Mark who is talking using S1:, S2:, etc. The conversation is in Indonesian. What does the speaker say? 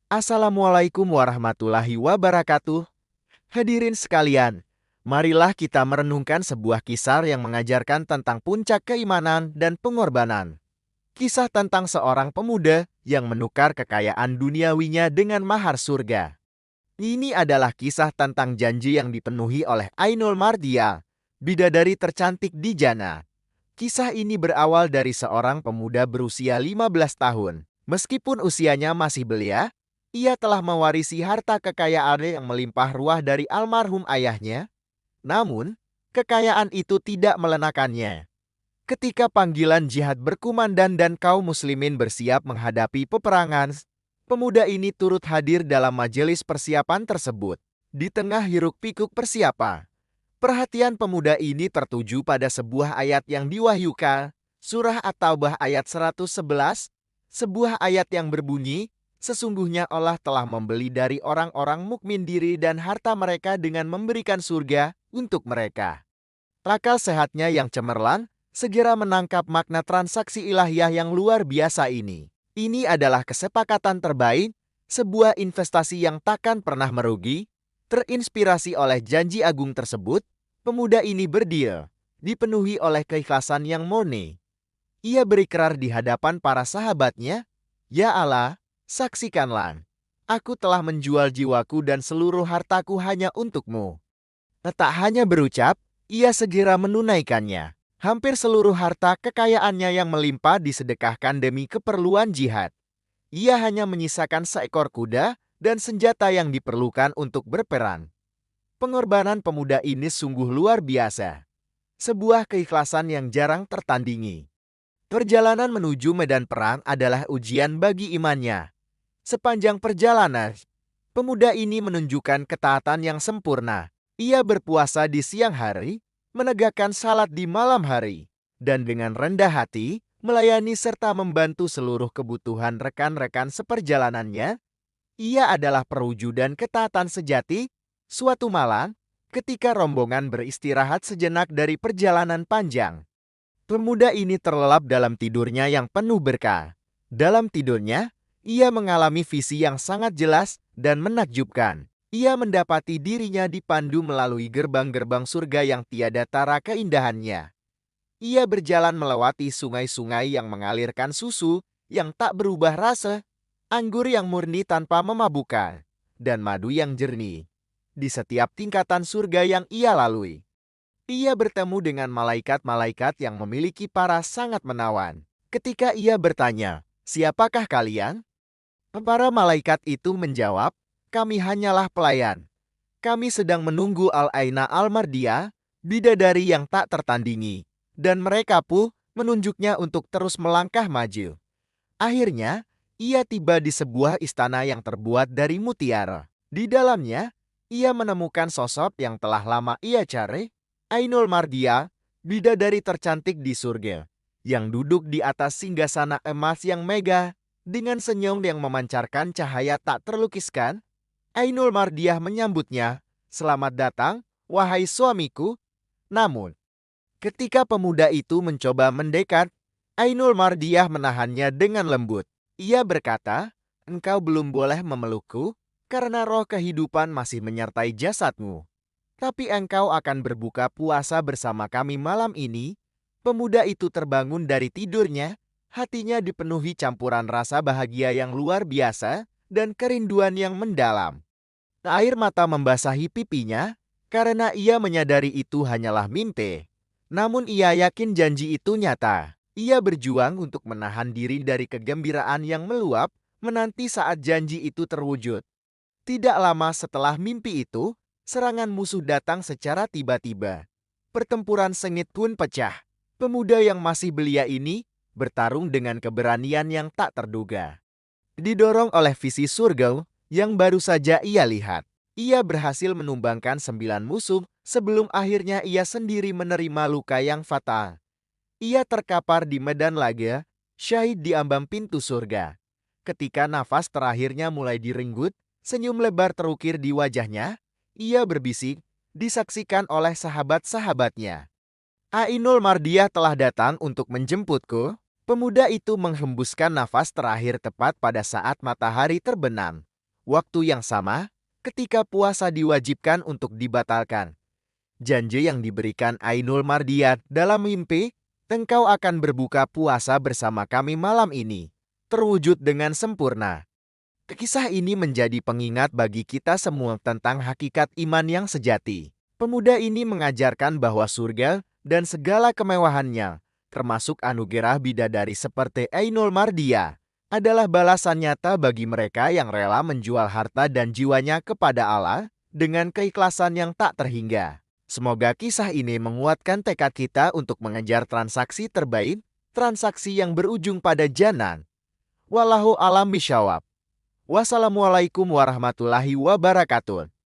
S1: Assalamualaikum warahmatullahi wabarakatuh. Hadirin sekalian, marilah kita merenungkan sebuah kisah yang mengajarkan tentang puncak keimanan dan pengorbanan. Kisah tentang seorang pemuda yang menukar kekayaan duniawinya dengan mahar surga. Ini adalah kisah tentang janji yang dipenuhi oleh Ainul Mardiya, bidadari tercantik di Jannah. Kisah ini berawal dari seorang pemuda berusia 15 tahun. Meskipun usianya masih belia, ia telah mewarisi harta kekayaan yang melimpah ruah dari almarhum ayahnya. Namun, kekayaan itu tidak melenakannya. Ketika panggilan jihad berkumandang dan kaum muslimin bersiap menghadapi peperangan, pemuda ini turut hadir dalam majelis persiapan tersebut. Di tengah hiruk-pikuk persiapan, perhatian pemuda ini tertuju pada sebuah ayat yang diwahyukan, Surah At-Taubah ayat 111, sebuah ayat yang berbunyi, "Sesungguhnya Allah telah membeli dari orang-orang mukmin diri dan harta mereka dengan memberikan surga untuk mereka." Akal sehatnya yang cemerlang segera menangkap makna transaksi ilahiyah yang luar biasa ini. Ini adalah kesepakatan terbaik, sebuah investasi yang takkan pernah merugi. Terinspirasi oleh janji agung tersebut, pemuda ini berdeal, dipenuhi oleh keikhlasan yang murni. Ia berikrar di hadapan para sahabatnya, "Ya Allah, saksikanlah, aku telah menjual jiwaku dan seluruh hartaku hanya untukmu." Tak hanya berucap, ia segera menunaikannya. Hampir seluruh harta kekayaannya yang melimpah disedekahkan demi keperluan jihad. Ia hanya menyisakan seekor kuda dan senjata yang diperlukan untuk berperang. Pengorbanan pemuda ini sungguh luar biasa. Sebuah keikhlasan yang jarang tertandingi. Perjalanan menuju medan perang adalah ujian bagi imannya. Sepanjang perjalanan, pemuda ini menunjukkan ketaatan yang sempurna. Ia berpuasa di siang hari, menegakkan salat di malam hari, dan dengan rendah hati melayani serta membantu seluruh kebutuhan rekan-rekan seperjalanannya. Ia adalah perwujudan ketaatan sejati. Suatu malam, ketika rombongan beristirahat sejenak dari perjalanan panjang, pemuda ini terlelap dalam tidurnya yang penuh berkah. Dalam tidurnya, ia mengalami visi yang sangat jelas dan menakjubkan. Ia mendapati dirinya dipandu melalui gerbang-gerbang surga yang tiada tara keindahannya. Ia berjalan melewati sungai-sungai yang mengalirkan susu yang tak berubah rasa, anggur yang murni tanpa memabukkan, dan madu yang jernih. Di setiap tingkatan surga yang ia lalui, ia bertemu dengan malaikat-malaikat yang memiliki paras sangat menawan. Ketika ia bertanya, "Siapakah kalian?" Para malaikat itu menjawab, "Kami hanyalah pelayan. Kami sedang menunggu Al-Aina Al-Mardiya, bidadari yang tak tertandingi." Dan mereka pun menunjuknya untuk terus melangkah maju. Akhirnya, ia tiba di sebuah istana yang terbuat dari mutiara. Di dalamnya, ia menemukan sosok yang telah lama ia cari, Ainul Mardiya, bidadari tercantik di surga, yang duduk di atas singgasana emas yang megah, dengan senyum yang memancarkan cahaya tak terlukiskan. Ainul Mardiyah menyambutnya, "Selamat datang, wahai suamiku." Namun, ketika pemuda itu mencoba mendekat, Ainul Mardiyah menahannya dengan lembut. Ia berkata, "Engkau belum boleh memelukku, karena roh kehidupan masih menyertai jasadmu. Tapi engkau akan berbuka puasa bersama kami malam ini." Pemuda itu terbangun dari tidurnya, hatinya dipenuhi campuran rasa bahagia yang luar biasa dan kerinduan yang mendalam. Air mata membasahi pipinya karena ia menyadari itu hanyalah mimpi. Namun ia yakin janji itu nyata. Ia berjuang untuk menahan diri dari kegembiraan yang meluap, menanti saat janji itu terwujud. Tidak lama setelah mimpi itu, serangan musuh datang secara tiba-tiba. Pertempuran sengit pun pecah. Pemuda yang masih belia ini bertarung dengan keberanian yang tak terduga. Didorong oleh visi surga yang baru saja ia lihat, ia berhasil menumbangkan 9 musuh sebelum akhirnya ia sendiri menerima luka yang fatal. Ia terkapar di medan laga, syahid di ambang pintu surga. Ketika nafas terakhirnya mulai direnggut, senyum lebar terukir di wajahnya. Ia berbisik, disaksikan oleh sahabat-sahabatnya, "Ainul Mardiyah telah datang untuk menjemputku." Pemuda itu menghembuskan nafas terakhir tepat pada saat matahari terbenam. Waktu yang sama, ketika puasa diwajibkan untuk dibatalkan. Janji yang diberikan Ainul Mardiat dalam mimpi, engkau akan berbuka puasa bersama kami malam ini, terwujud dengan sempurna. Kisah ini menjadi pengingat bagi kita semua tentang hakikat iman yang sejati. Pemuda ini mengajarkan bahwa surga dan segala kemewahannya, termasuk anugerah bidadari seperti Ainul Mardia, adalah balasan nyata bagi mereka yang rela menjual harta dan jiwanya kepada Allah dengan keikhlasan yang tak terhingga. Semoga kisah ini menguatkan tekad kita untuk mengejar transaksi terbaik, transaksi yang berujung pada jannah. Wallahu a'lam bishawab. Wassalamualaikum warahmatullahi wabarakatuh.